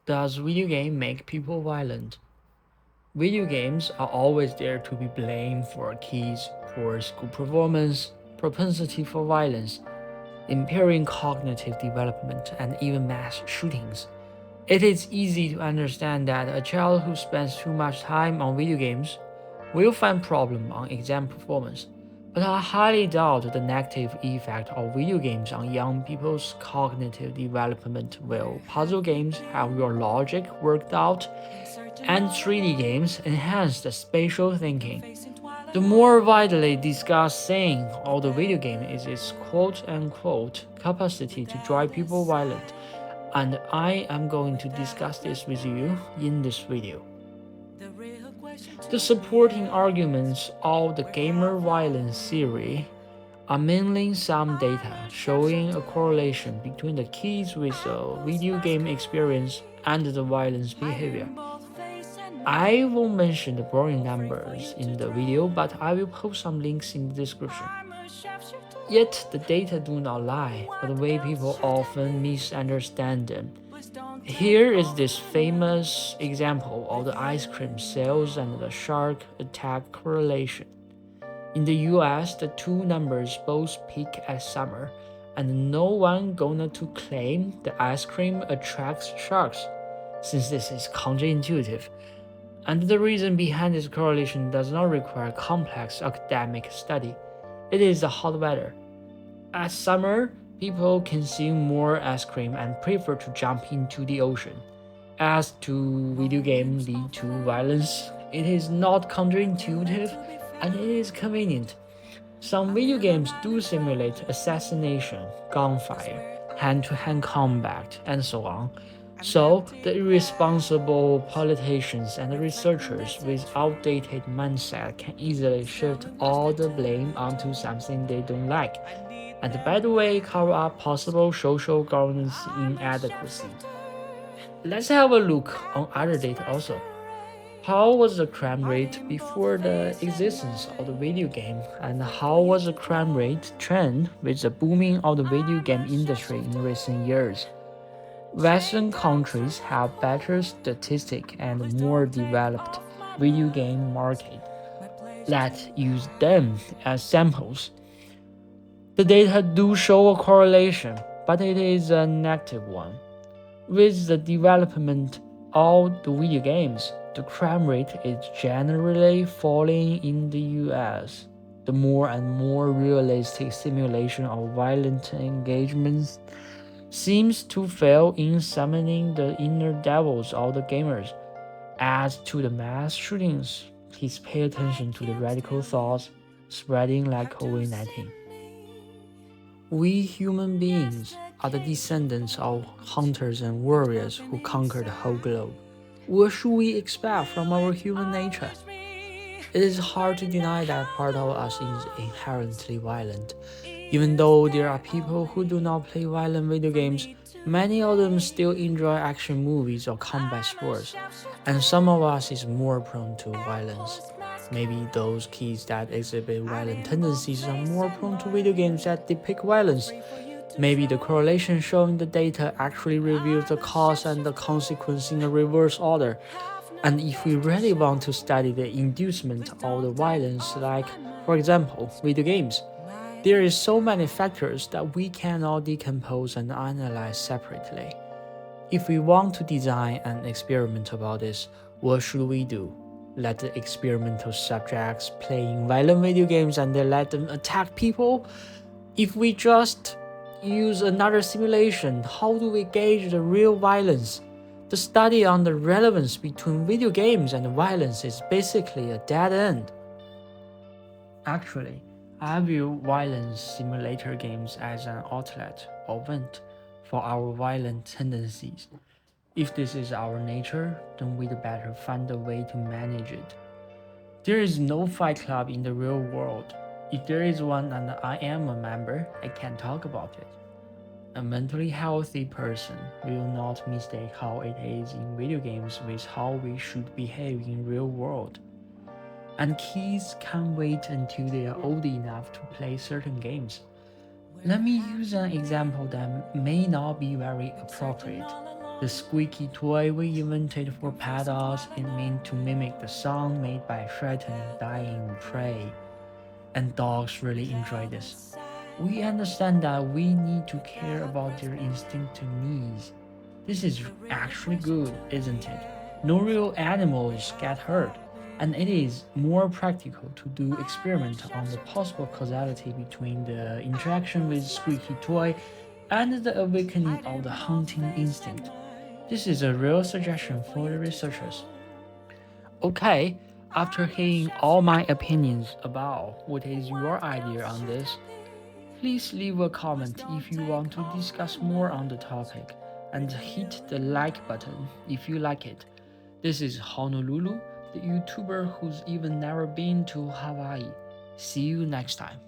Does video game make people violent? Video games are always there to be blamed for kids' poor school performance, propensity for violence, impairing cognitive development, and even mass shootings. It is easy to understand that a child who spends too much time on video games will find problem on exam performance, but I highly doubt the negative effect of video games on young people's cognitive development will. Puzzle games have your logic worked out, and 3D games enhance the spatial thinking. The more widely discussed thing of the video game is its quote unquote capacity to drive people violent, and I am going to discuss this with you in this video. The supporting arguments of the gamer violence theory are mainly some data showing a correlation between the kids with a video game experience and the violence behavior. I won't mention the boring numbers in the video, but I will post some links in the description. Yet the data do not lie, but the way people often misunderstand them. Here is this famous example of the ice cream sales and the shark attack correlation. In the US, the two numbers both peak at summer, and no one gonna to claim the ice cream attracts sharks, since this is counterintuitive. And the reason behind this correlation does not require complex academic study. It is the hot weather. At summer, people consume more ice cream and prefer to jump into the ocean. As to video games lead to violence, it is not counterintuitive and it is convenient. Some video games do simulate assassination, gunfire, hand-to-hand combat, and so on. So, the irresponsible politicians and researchers with outdated mindset can easily shift all the blame onto something they don't like, and by the way, cover up possible social governance inadequacy. Let's have a look on other data also. How was the crime rate before the existence of the video game, and how was the crime rate trend with the booming of the video game industry in recent years? Western countries have better statistics and more developed video game market. Let's use them as samples. The data do show a correlation, but it is a negative one. With the development of the video games, the crime rate is generally falling in the US. The more and more realistic simulation of violent engagements seems to fail in summoning the inner devils of the gamers. As to the mass shootings, please pay attention to the radical thoughts spreading like COVID-19. We human beings are the descendants of hunters and warriors who conquered the whole globe. What should we expect from our human nature? It is hard to deny that part of us is inherently violent. Even though there are people who do not play violent video games, many of them still enjoy action movies or combat sports, and some of us is more prone to violence. Maybe those kids that exhibit violent tendencies are more prone to video games that depict violence. Maybe the correlation shown in the data actually reveals the cause and the consequence in a reverse order. And if we really want to study the inducement of the violence, like, for example, video games, there is so many factors that we cannot decompose and analyze separately. If we want to design an experiment about this, what should we do? Let the experimental subjects playing violent video games and then let them attack people? If we just use another simulation, how do we gauge the real violence? The study on the relevance between video games and violence is basically a dead end. Actually, I view violence simulator games as an outlet or vent for our violent tendencies. If this is our nature, then we'd better find a way to manage it. There is no fight club in the real world. If there is one and I am a member, I can talk about it. A mentally healthy person will not mistake how it is in video games with how we should behave in real world. And kids can't wait until they are old enough to play certain games. Let me use an example that may not be very appropriate. The squeaky toy we invented for pet dogs is meant to mimic the sound made by threatening dying prey, and dogs really enjoy this. We understand that we need to care about their instinctive needs. This is actually good, isn't it? No real animals get hurt, and it is more practical to do experiment on the possible causality between the interaction with squeaky toy and the awakening of the hunting instinct. This is a real suggestion for the researchers. Okay, after hearing all my opinions about what is your idea on this, please leave a comment if you want to discuss more on the topic and hit the like button if you like it. This is Honolulu, the YouTuber who's even never been to Hawaii. See you next time.